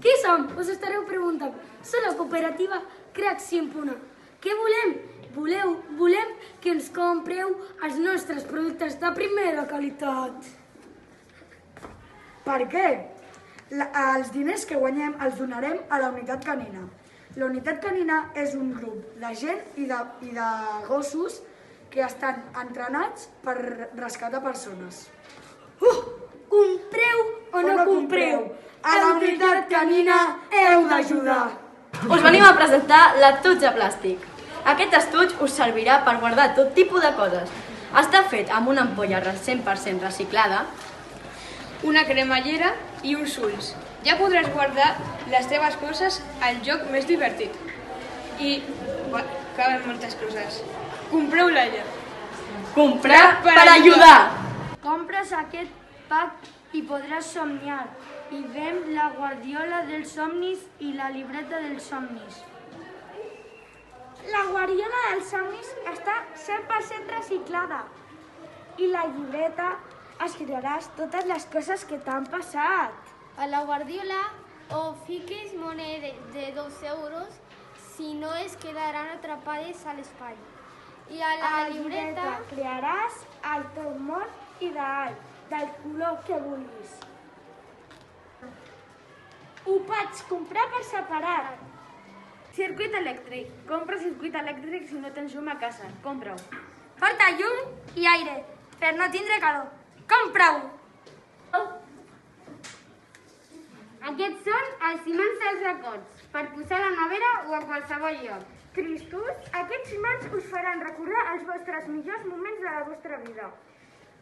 Qui som? Us estareu preguntant. Som la cooperativa Crac 100.1. Què volem? Volem que ens compreu els nostres productes de primera qualitat. Per què? Els diners que guanyem els donarem a la Unitat Canina. La Unitat Canina és un grup de gent i de gossos que estan entrenats per rescatar persones. Compreu o no compreu? A la Unitat Canina heu d'ajudar. Us venim a presentar l'estuig de plàstic. Aquest estuig us servirà per guardar tot tipus de coses. Està fet amb una ampolla 100% reciclada, una cremallera i uns ulls. Ja podràs guardar les teves coses al lloc més divertit. I caben moltes coses. Compreu-la ja. Comprar per ajudar! Compres aquest pack i podràs somniar. I vem la guardiola dels somnis i la libreta dels somnis. La guardiola dels somnis està 100% reciclada. I la llibreta escriuràs totes les coses que t'han passat. A la guardiola o fiques monedes de 2 euros, si no es quedaran atrapades a l'espai. I a la llibreta crearàs el teu món ideal, del color que vulguis. Ho pots comprar per separat. Circuit elèctric. Compra circuit elèctric si no tens llum a casa. Compra-ho. Porta llum i aire, per no tindre calor. Compra-ho! Aquests són els imants dels records, per posar a la nevera o a qualsevol lloc. Tristos, aquests imants us faran recordar els vostres millors moments de la vostra vida.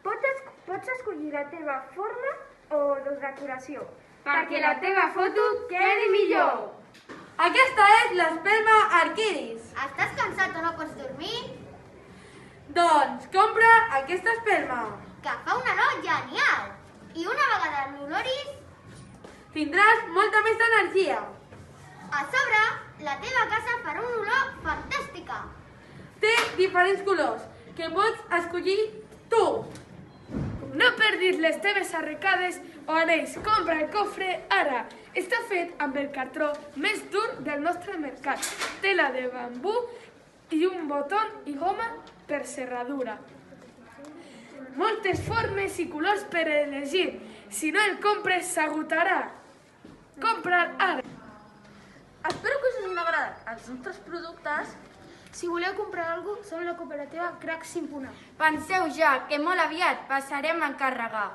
Pots escollir la teva forma o de decoració, Perquè la teva foto quedi millor. Aquesta és l'espelma Arquiris. Estàs cansat o no pots dormir? Doncs compra aquesta espelma. Que fa una olor genial! I una vegada l'oloris, Tindràs molta més energia. a sobre, la teva casa farà una olor fantàstica. Té diferents colors que pots escollir tu. No perdis les teves arrecades o anells. Compra el cofre ara. Està fet amb el cartró més dur del nostre mercat. Tela de bambú i un botó i goma per serradura. Moltes formes i colors per elegir. Si no el compres, s'agotarà. Compra'l ara. Espero que us hagin agradat els nostres productes. Si voleu comprar alguna cosa, som la cooperativa Crac 100.1. Penseu ja que molt aviat passarem a encarregar.